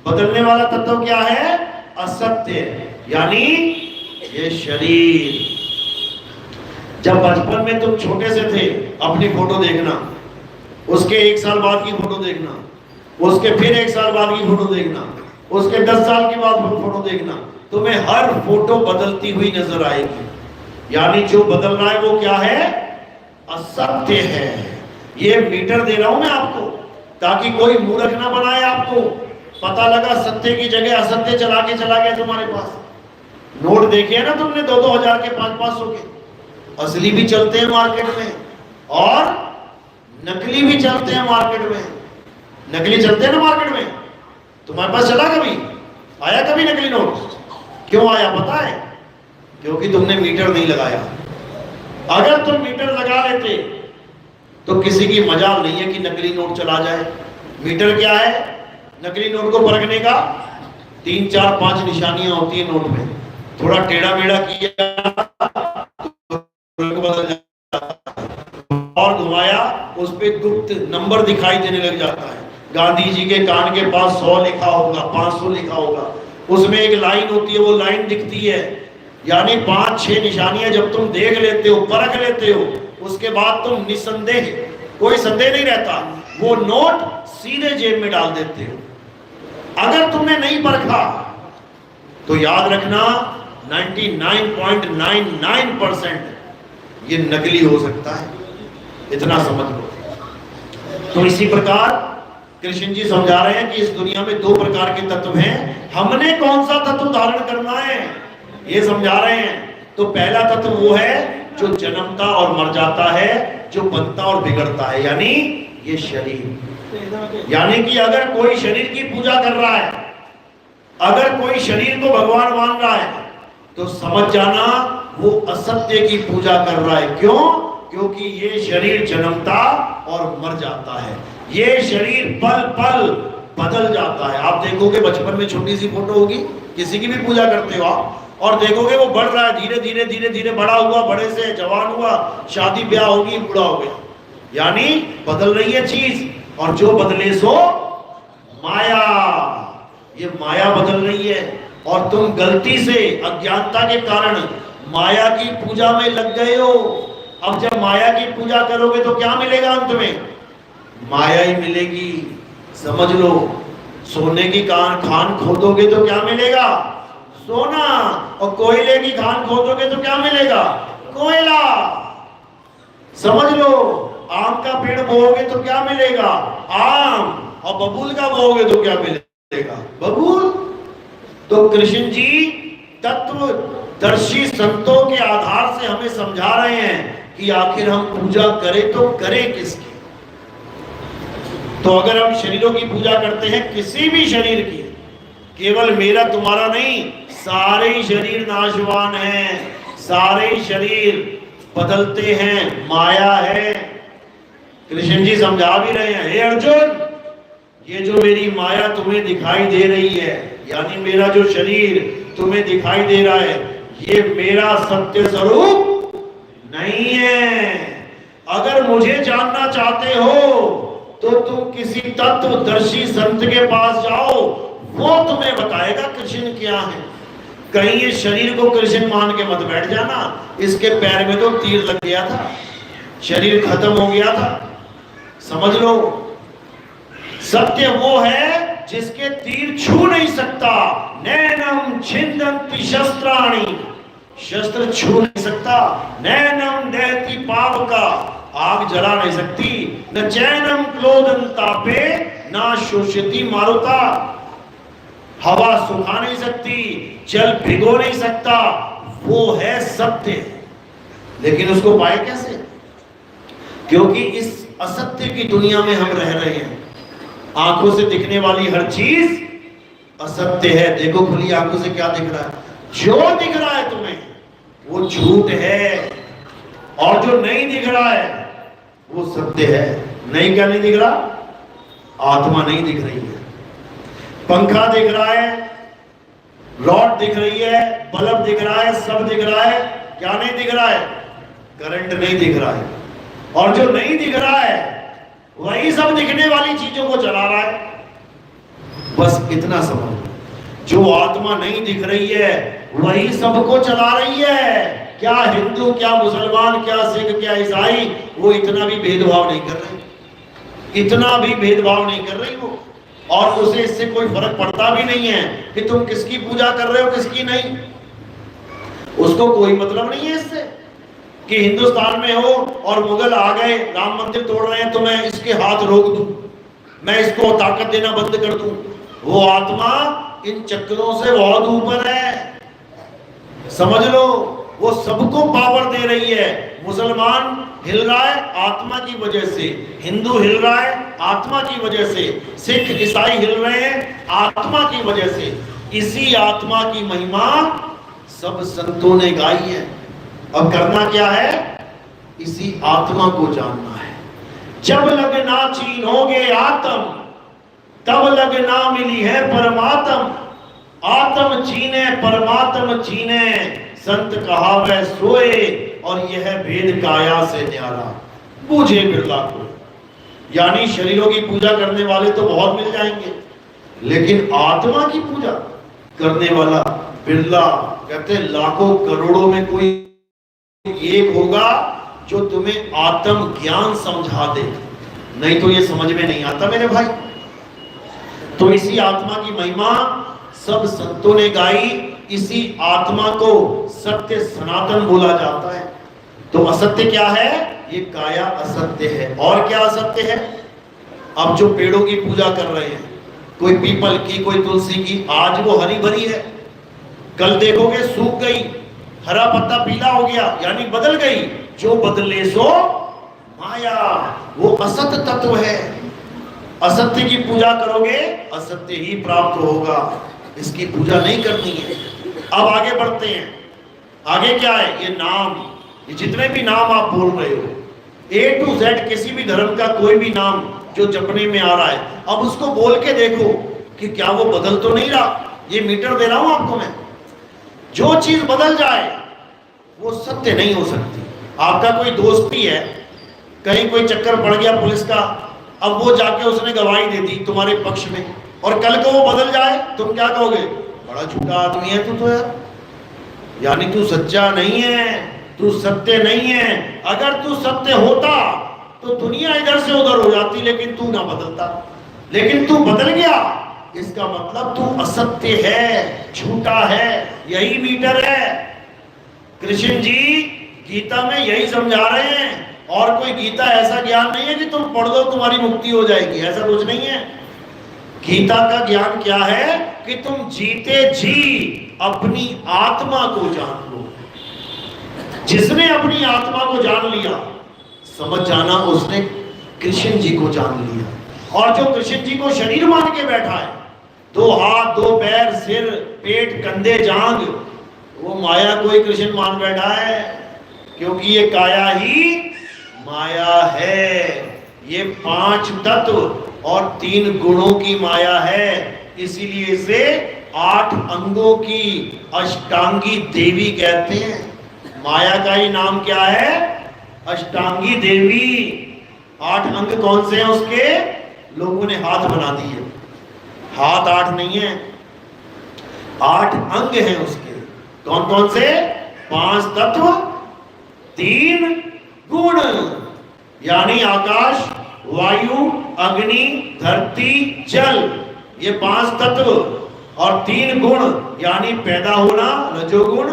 बदलने वाला तत्व क्या है? असत्य। यानी ये शरीर। जब बचपन में तुम छोटे से थे, अपनी फोटो देखना, उसके 1 साल बाद की फोटो देखना, उसके फिर 1 साल बाद की फोटो देखना, उसके 10 साल के बाद फोटो देखना, तुम्हें हर फोटो बदलती हुई नजर आएगी। यानी जो बदल रहा है वो क्या है? असत्य है। ये मीटर दे रहा हूं मैं आपको ताकि कोई मूर्ख ना बनाए आपको। पता लगा सत्य की जगह असत्य चला के चला गया तुम्हारे पास। नोट देखे ना तुमने 2-2 हजार के, 500-500 के। असली भी चलते हैं मार्केट में और नकली भी चलते हैं मार्केट में। नकली चलते हैं ना मार्केट में। तुम्हारे पास चला कभी? आया कभी नकली नोट? क्यों आया पता है? क्योंकि तुमने मीटर नहीं लगाया। अगर तुम मीटर लगा लेते तो किसी की मजाल नहीं है कि नकली नोट चला जाए। मीटर क्या है? नकली नोट को परखने का 3, 4, 5 निशानियां होती है नोट में। थोड़ा टेढ़ा मेढ़ा किया और घुमाया, उस पे गुप्त नंबर दिखाई देने लग जाता है। गांधी जी के कान के पास 100 लिखा होगा, 500 लिखा होगा। उसमें एक लाइन होती है, वो लाइन दिखती है। यानी 5-6 निशानियां जब तुम देख लेते हो, परख लेते हो, उसके बाद तुम निसंदेह, कोई संदेह नहीं रहता, वो नोट सीधे जेब में डाल देते हो। अगर तुमने नहीं परखा तो याद रखना 99.99% ये नकली हो सकता है। इतना समझ लो। तो इसी प्रकार कृष्ण जी समझा रहे हैं कि इस दुनिया में 2 प्रकार के तत्व हैं। हमने कौन सा तत्व धारण करना है ये समझा रहे हैं। तो पहला तत्व वो है जो जन्मता और मर जाता है, जो बनता और बिगड़ता है, यानी ये शरीर। यानी कि अगर कोई शरीर की पूजा कर रहा है, अगर कोई शरीर को भगवान मान रहा है, तो समझ जाना वो असत्य की पूजा कर रहा है। क्यों? क्योंकि ये शरीर जन्मता और मर जाता है, ये शरीर पल पल बदल जाता है। आप देखोगे बचपन में छोटी सी फोटो होगी, किसी की भी पूजा करते हो आप, और देखोगे वो बढ़ रहा है, धीरे धीरे धीरे धीरे बड़ा हुआ, बड़े से जवान हुआ, शादी ब्याह होगी, बूढ़ा हो गया, यानी बदल रही है चीज। और जो बदले सो माया, ये माया बदल रही है। और तुम गलती से अज्ञानता के कारण माया की पूजा में लग गए हो। अब जब माया की पूजा करोगे तो क्या मिलेगा अंत में? माया ही मिलेगी, समझ लो। सोने की खान खोदोगे तो क्या मिलेगा? सोना। और कोयले की खान खोदोगे तो क्या मिलेगा? कोयला। समझ लो। आम का पेड़ बोओगे तो क्या मिलेगा? आम। और बबूल का बोओगे तो क्या मिलेगा? बबूल। तो कृष्ण जी तत्वदर्शी संतों के आधार से हमें समझा रहे हैं कि आखिर हम पूजा करें तो करें किसकी। तो अगर हम शरीरों की पूजा करते हैं, किसी भी शरीर की, केवल मेरा तुम्हारा नहीं, सारे ही शरीर नाशवान हैं, सारे ही शरीर बदलते हैं, माया है। कृष्ण जी समझा भी रहे हैं, हे अर्जुन, ये जो मेरी माया तुम्हें दिखाई दे रही है, यानी मेरा जो शरीर तुम्हें दिखाई दे रहा है, ये मेरा सत्य स्वरूप नहीं है। अगर मुझे जानना चाहते हो तो तुम किसी तत्वदर्शी संत के पास जाओ, वो तुम्हें बताएगा कृष्ण क्या है। कहीं ये शरीर को कृष्ण मान के मत बैठ जाना। इसके पैर में तो तीर लग गया था, शरीर खत्म हो गया था, समझ लो। सत्य वो है जिसके तीर छू नहीं सकता। नैनम छिन्दन्ति शस्त्राणि, शस्त्र छू नहीं सकता। नैनम दहति पावका, आग जला नहीं सकती। न चैनम क्लोदन तापे, ना शोषयति मारुता, हवा सुखा नहीं सकती, जल भिगो नहीं सकता। वो है सत्य। लेकिन उसको पाए कैसे? क्योंकि इस असत्य की दुनिया में हम रह रहे हैं। आंखों से दिखने वाली हर चीज असत्य है। देखो खुली आंखों से क्या दिख रहा है? जो दिख रहा है तुम्हें वो झूठ है, और जो नहीं दिख रहा है वो सत्य है। नहीं, क्या नहीं दिख रहा? आत्मा नहीं दिख रही है। पंखा दिख रहा है, रॉड दिख रही है, बल्ब दिख रहा है, सब दिख रहा है। क्या नहीं दिख रहा है? करंट नहीं दिख रहा है। और जो नहीं दिख रहा है वही सब दिखने वाली चीजों को चला रहा है। बस इतना समझ। जो आत्मा नहीं दिख रही है वही सबको चला रही है। क्या हिंदू, क्या मुसलमान, क्या सिख, क्या ईसाई, वो इतना भी भेदभाव नहीं कर रहे, इतना भी भेदभाव नहीं कर रही वो। और उसे इससे कोई फर्क पड़ता भी नहीं है कि तुम किसकी पूजा कर रहे हो, किसकी नहीं। उसको कोई मतलब नहीं है इससे कि हिंदुस्तान में हो और मुगल आ गए, राम मंदिर तोड़ रहे हैं, तो मैं इसके हाथ रोक दूं, मैं इसको ताकत देना बंद कर दूं। वो आत्मा इन चक्रों से बहुत ऊपर है, समझ लो। वो सबको पावर दे रही है। मुसलमान हिल रहा है आत्मा की वजह से, हिंदू हिल रहा है आत्मा की वजह से, सिख ईसाई हिल रहे हैं आत्मा की वजह से। इसी आत्मा की महिमा सब संतों ने गाई है। अब करना क्या है? इसी आत्मा को जानना है। जब लगना चीनोगे आत्म, तब लगना मिली है परमात्म। आत्म चीने परमात्म चीने, संत कहा वह सोए, और यह भेद काया से न्यारा, बूझे बिरला को। यानी शरीरों की पूजा करने वाले तो बहुत मिल जाएंगे, लेकिन आत्मा की पूजा करने वाला बिरला। कहते हैं लाखों करोड़ों में कोई एक होगा जो तुम्हें आत्म ज्ञान समझा दे, नहीं तो ये समझ में नहीं आता मेरे भाई। तो इसी आत्मा की महिमा सब संतों ने गाई। इसी आत्मा को सत्य सनातन बोला जाता है। तो असत्य क्या है? ये काया असत्य है। और क्या असत्य है? अब जो पेड़ों की पूजा कर रहे हैं, कोई पीपल की, कोई तुलसी की, आज वो हरी भरी है, कल देखोगे सूख गई, हरा पत्ता पीला हो गया, यानी बदल गई। जो बदले सो माया, वो असत तत्व है। असत्य की पूजा करोगे असत्य ही प्राप्त होगा, इसकी पूजा नहीं करनी है। अब आगे बढ़ते हैं। आगे क्या है? ये नाम, ये जितने भी नाम आप बोल रहे हो, A to Z किसी भी धर्म का कोई भी नाम जो जपने में आ रहा है, अब उसको बोल के देखो कि क्या वो बदल तो नहीं रहा। ये मीटर दे रहा हूं आपको मैं, जो चीज बदल जाए वो सत्य नहीं हो सकती। आपका कोई दोस्त भी है, कहीं कोई चक्कर पड़ गया पुलिस का, अब वो जाके उसने गवाही दे दी तुम्हारे पक्ष में, और कल को वो बदल जाए, तुम क्या कहोगे? बड़ा झूठा आदमी है तू तो यार, यानी तू सच्चा नहीं है, तू सत्य नहीं है। अगर तू सत्य होता तो दुनिया इधर से उधर हो जाती, लेकिन तू ना बदलता। लेकिन तू बदल गया, इसका मतलब तू असत्य है, झूठा है। यही मीटर है। कृष्ण जी गीता में यही समझा रहे हैं। और कोई गीता ऐसा ज्ञान नहीं है कि तुम पढ़ दो तुम्हारी मुक्ति हो जाएगी, ऐसा कुछ नहीं है। गीता का ज्ञान क्या है कि तुम जीते जी अपनी आत्मा को जान लो। जिसने अपनी आत्मा को जान लिया, समझ जाना उसने कृष्ण जी को जान लिया। और जो कृष्ण जी को शरीर मान के बैठा है, 2 हाथ 2 पैर सिर पेट कंधे जांग, वो माया को ही कृष्ण मान बैठा है। क्योंकि ये काया ही माया है। ये 5 तत्व और 3 गुणों की माया है। इसीलिए इसे 8 अंगों की अष्टांगी देवी कहते हैं। माया का ही नाम क्या है? अष्टांगी देवी। 8 अंग कौन से हैं उसके? लोगों ने हाथ बना दिए। हाथ 8 नहीं है, 8 अंग हैं उसके। कौन कौन से? 5 तत्व 3 गुण, यानी आकाश वायु अग्नि धरती जल, ये 5 तत्व और 3 गुण, यानी पैदा होना रजोगुण,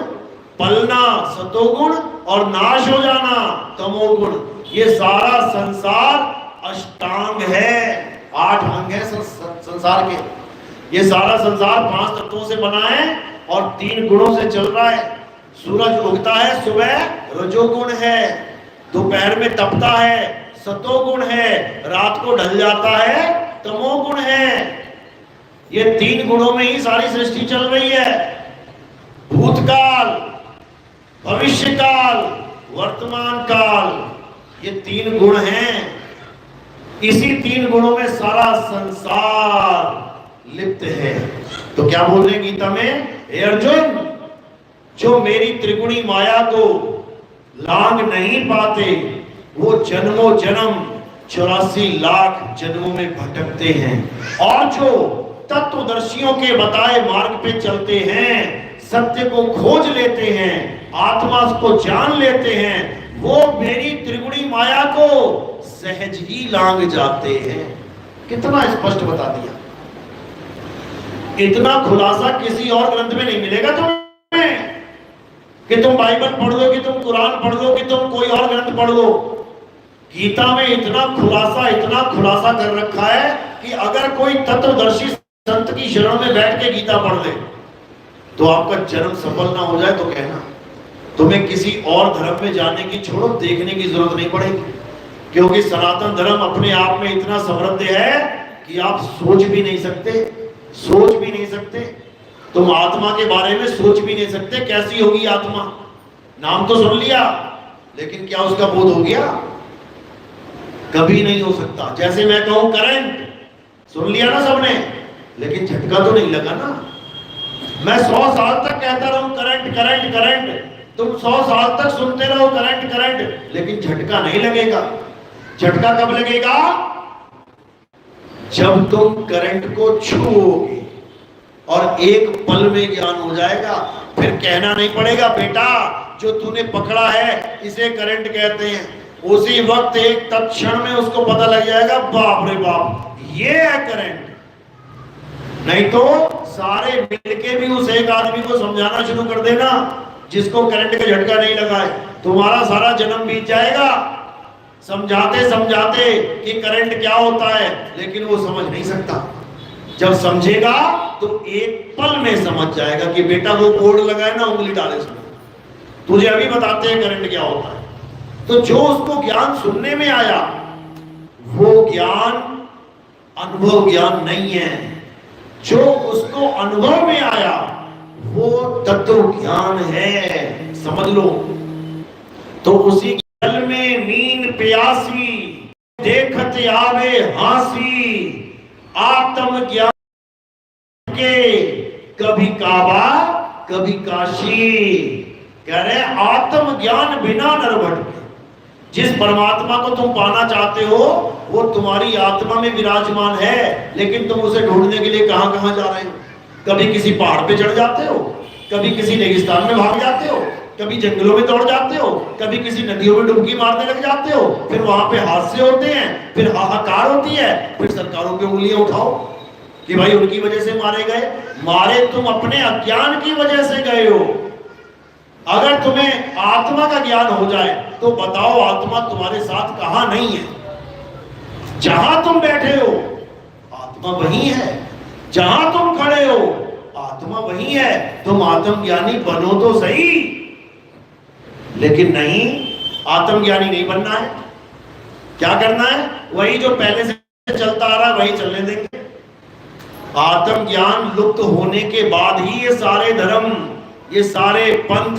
पलना सतोगुण और नाश हो जाना तमोगुण। ये सारा संसार अष्टांग है। 8 अंग है संसार के। ये सारा संसार 5 तत्वों से बना है और 3 गुणों से चल रहा है। सूरज उगता है सुबह, रजोगुण है। दोपहर में तपता है, सतोगुण है। रात को ढल जाता है, तमोगुण है। ये 3 गुणों में ही सारी सृष्टि चल रही है। भूतकाल, भविष्यकाल, वर्तमान काल, ये 3 गुण हैं। इसी 3 गुणों में सारा संसार लिप्त है। तो क्या बोल रहे हैं गीता में? हे अर्जुन, जो मेरी त्रिगुणी माया को लांग नहीं पाते, वो जन्मों जन्म 84 लाख जन्मों में भटकते हैं। और जो तत्वदर्शियों के बताए मार्ग पे चलते हैं, सत्य को खोज लेते हैं, आत्मा को जान लेते हैं, वो मेरी त्रिगुणी माया को सहज ही लांग जाते हैं। कितना स्पष्ट बता दिया। इतना खुलासा किसी और ग्रंथ में नहीं मिलेगा तुम्हें कि तुम बाइबल पढ़ लो, कि तुम कुरान पढ़ लो, कि तुम कोई और ग्रंथ पढ़ लो। गीता में इतना खुलासा कर रखा है कि अगर कोई तत्वदर्शी संत की शरण में बैठ के गीता पढ़ ले तो आपका जन्म सफल ना हो जाए तो कहना। तुम्हें किसी और धर्म में जाने की, छोड़ो, देखने की जरूरत नहीं पड़ेगी। क्योंकि सनातन धर्म अपने आप में इतना समृद्ध है कि आप सोच भी नहीं सकते। तुम आत्मा के बारे में सोच भी नहीं सकते। कैसी होगी आत्मा? नाम तो सुन लिया, लेकिन क्या उसका बोध हो गया? कभी नहीं हो सकता। जैसे मैं कहूं करंट, सुन लिया ना सबने, लेकिन झटका तो नहीं लगा ना। मैं 100 साल तक कहता रहूं करंट करंट करंट, तुम 100 साल तक सुनते रहो करंट करंट, लेकिन झटका नहीं लगेगा। झटका कब लगेगा? जब तुम करंट को छूओगे और एक पल में ज्ञान हो जाएगा। फिर कहना नहीं पड़ेगा, बेटा जो तूने पकड़ा है इसे करंट कहते हैं। उसी वक्त एक तत्क्षण में उसको पता लग जाएगा, बाप रे बाप ये है करंट। नहीं तो सारे मिलके भी उस एक आदमी को समझाना शुरू कर देना जिसको करंट का झटका नहीं लगा है, तुम्हारा सारा जन्म बीत जाएगा समझाते समझाते कि करंट क्या होता है, लेकिन वो समझ नहीं सकता। जब समझेगा तो एक पल में समझ जाएगा कि बेटा वो बोर्ड लगा है ना, उंगली डाले उसमें, तुझे अभी बताते हैं करंट क्या होता है। तो जो उसको ज्ञान सुनने में आया वो ज्ञान अनुभव ज्ञान नहीं है, जो उसको अनुभव में आया वो तत्व ज्ञान है, समझ लो। तो उसी जल में मीन प्यासी, देखत आवे हासी, आत्म ज्ञान के कभी काबा कभी काशी। कह रहे आत्म ज्ञान बिना नर भटके। जिस परमात्मा को तुम पाना चाहते हो वो तुम्हारी आत्मा में विराजमान है, लेकिन तुम उसे ढूंढने के लिए कहां कहां जा रहे हो। कभी किसी पहाड़ पे चढ़ जाते हो, कभी किसी रेगिस्तान में भाग जाते हो, कभी जंगलों में दौड़ जाते हो, कभी किसी नदियों में डुबकी मारने लग जाते हो, फिर वहां पे हादसे होते हैं, फिर हाहाकार होती है, फिर सरकारों पे उंगलियां उठाओ कि भाई उनकी वजह से मारे गए। मारे तुम अपने अज्ञान की वजह से गए हो। अगर तुम्हें आत्मा का ज्ञान हो जाए तो बताओ आत्मा तुम्हारे साथ कहां नहीं है। जहां तुम बैठे हो आत्मा वही है, जहां तुम खड़े हो आत्मा वही है। तुम आत्मज्ञानी बनो तो सही, लेकिन नहीं, आत्मज्ञानी नहीं बनना है। क्या करना है? वही जो पहले से चलता आ रहा है वही चलने देंगे। आत्मज्ञान लुप्त होने के बाद ही ये सारे धर्म, ये सारे पंथ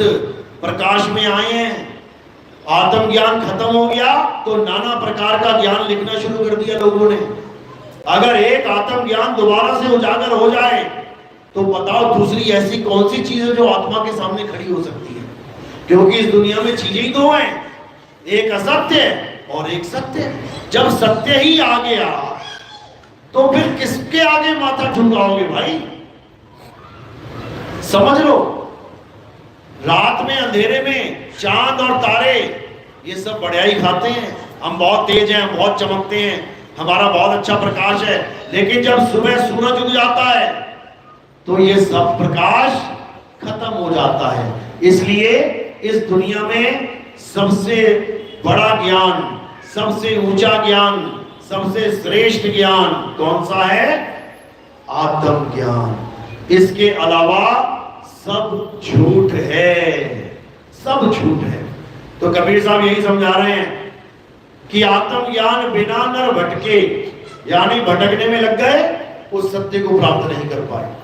प्रकाश में आए हैं। आत्मज्ञान खत्म हो गया तो नाना प्रकार का ज्ञान लिखना शुरू कर दिया लोगों ने। अगर एक आत्मज्ञान दोबारा से उजागर हो जाए तो बताओ दूसरी ऐसी कौन सी चीज है जो आत्मा के सामने खड़ी हो सकती है। क्योंकि इस दुनिया में चीजें ही दो हैं, एक असत्य और एक सत्य। जब सत्य ही आ गया तो फिर किसके आगे माथा झुकाओगे भाई? समझ लो, रात में अंधेरे में चांद और तारे ये सब बढ़ियाई खाते हैं। हम बहुत तेज हैं, हम बहुत चमकते हैं, हमारा बहुत अच्छा प्रकाश है, लेकिन जब सुबह सूरज उग जाता है तो ये सब प्रकाश खत्म हो जाता है। इसलिए इस दुनिया में सबसे बड़ा ज्ञान, सबसे ऊंचा ज्ञान, सबसे श्रेष्ठ ज्ञान कौन सा है? आत्म ज्ञान। इसके अलावा सब झूठ है, सब झूठ है। तो कबीर साहब यही समझा रहे हैं कि आत्मज्ञान बिना नर भटके, यानी भटकने में लग गए, उस सत्य को प्राप्त नहीं कर पाए।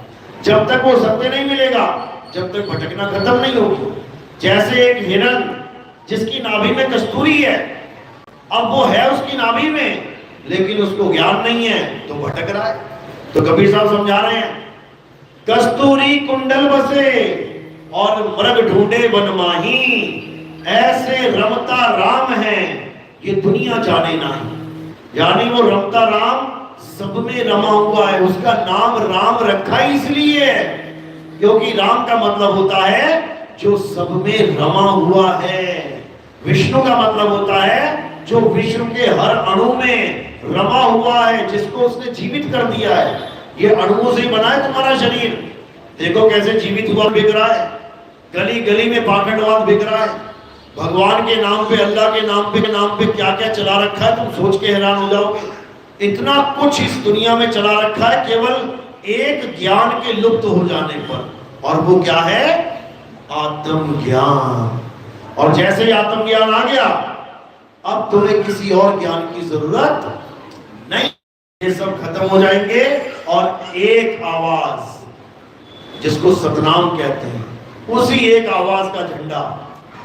जब तक वो सत्य नहीं मिलेगा जब तक भटकना खत्म नहीं होगी। जैसे एक हिरण जिसकी नाभि में कस्तूरी है, अब वो है उसकी नाभि में लेकिन उसको ज्ञान नहीं है तो भटक रहा है। तो कबीर साहब समझा रहे हैं, कस्तूरी कुंडल बसे और मृग ढूंढे वन माही, ऐसे रमता राम है ये दुनिया जाने नहीं। यानी वो रमता राम सब में रमा हुआ है। उसका नाम राम रखा इसलिए है क्योंकि राम का मतलब होता है जो सब में रमा हुआ है। विष्णु का मतलब होता है जो विश्व के हर अणु में रमा हुआ है, जिसको उसने जीवित कर दिया है। ये अणुओं से बना है तुम्हारा शरीर। देखो कैसे जीवित हुआ बिक रहा है, गली गली में पाखंडवाद बिक रहा है। भगवान के नाम पे, अल्लाह के नाम पे क्या क्या चला रखा है, तुम सोच के हैरान हो जाओगे। इतना कुछ इस दुनिया में चला रखा है केवल एक ज्ञान के लुप्त हो जाने पर, और वो क्या है? आत्मज्ञान। और जैसे ही आत्मज्ञान आ गया अब तुम्हें किसी और ज्ञान की जरूरत नहीं, ये सब खत्म हो जाएंगे और एक आवाज जिसको सतनाम कहते हैं, उसी एक आवाज का झंडा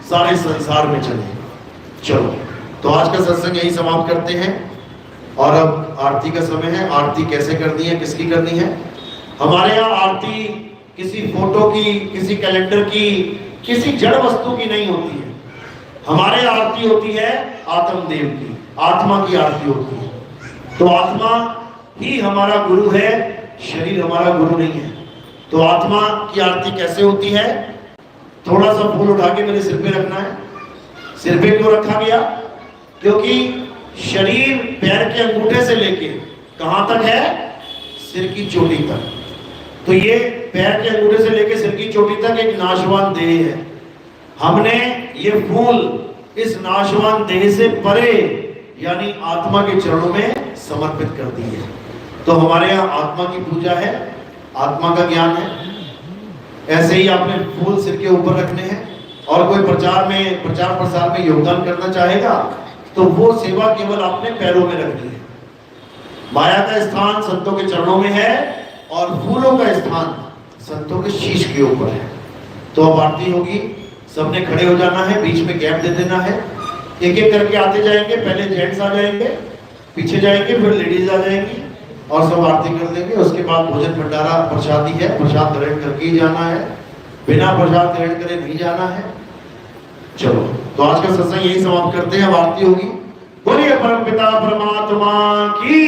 सारे संसार में चलेगा। चलो, तो आज का सत्संग यही समाप्त करते हैं और अब आरती का समय है। आरती कैसे करनी है, किसकी करनी है? हमारे यहाँ आरती किसी फोटो की, किसी कैलेंडर की, किसी जड़ वस्तु की नहीं होती है। हमारे आरती होती है आत्मदेव की, आत्मा की आरती होती है। तो आत्मा ही हमारा गुरु है, शरीर हमारा गुरु नहीं है। तो आत्मा की आरती कैसे होती है? थोड़ा सा फूल उठा के मेरे सिर पे रखना है। सिर पे क्यों रखा गया? क्योंकि शरीर पैर के अंगूठे से लेके कहां तक है? सिर की चोटी तक। तो ये पैर के अंगूठे से लेके सिर की चोटी तक एक नाशवान देह है। हमने ये फूल इस नाशवान देह से परे यानी आत्मा के चरणों में समर्पित कर दी है। तो हमारे यहाँ आत्मा की पूजा है, आत्मा का ज्ञान है। ऐसे ही आपने फूल सिर के ऊपर रखने हैं और कोई प्रचार प्रसार में योगदान करना चाहेगा तो वो सेवा केवल अपने पैरों में रखनी है। माया का स्थान संतों के चरणों में है और फूलों का स्थान संतों के शीश के ऊपर है। तो अब आरती होगी, सबने खड़े हो जाना है, बीच में गैप दे देना है, एक एक करके आते जाएंगे। पहले जेंट्स आ जाएंगे, पीछे जाएंगे, फिर लेडीज आ जाएंगी और सब आरती कर देंगे। उसके बाद भोजन भंडारा प्रसादी है, प्रसाद ग्रहण करके ही जाना है, बिना प्रसाद ग्रहण करे नहीं जाना है। चलो तो आज का सत्संग यही समाप्त करते हैं। अब आरती होगी। बोलिए परम पिता परमात्मा की,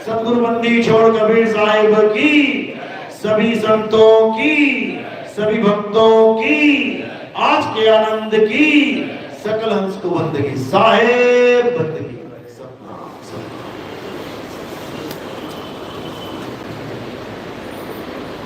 सतगुरु बंदी छोड़ कबीर साहिब की, सभी संतों की, सभी भक्तों की, आज के आनंद की, सकल हंस को बंदगी साहेब बंदगी।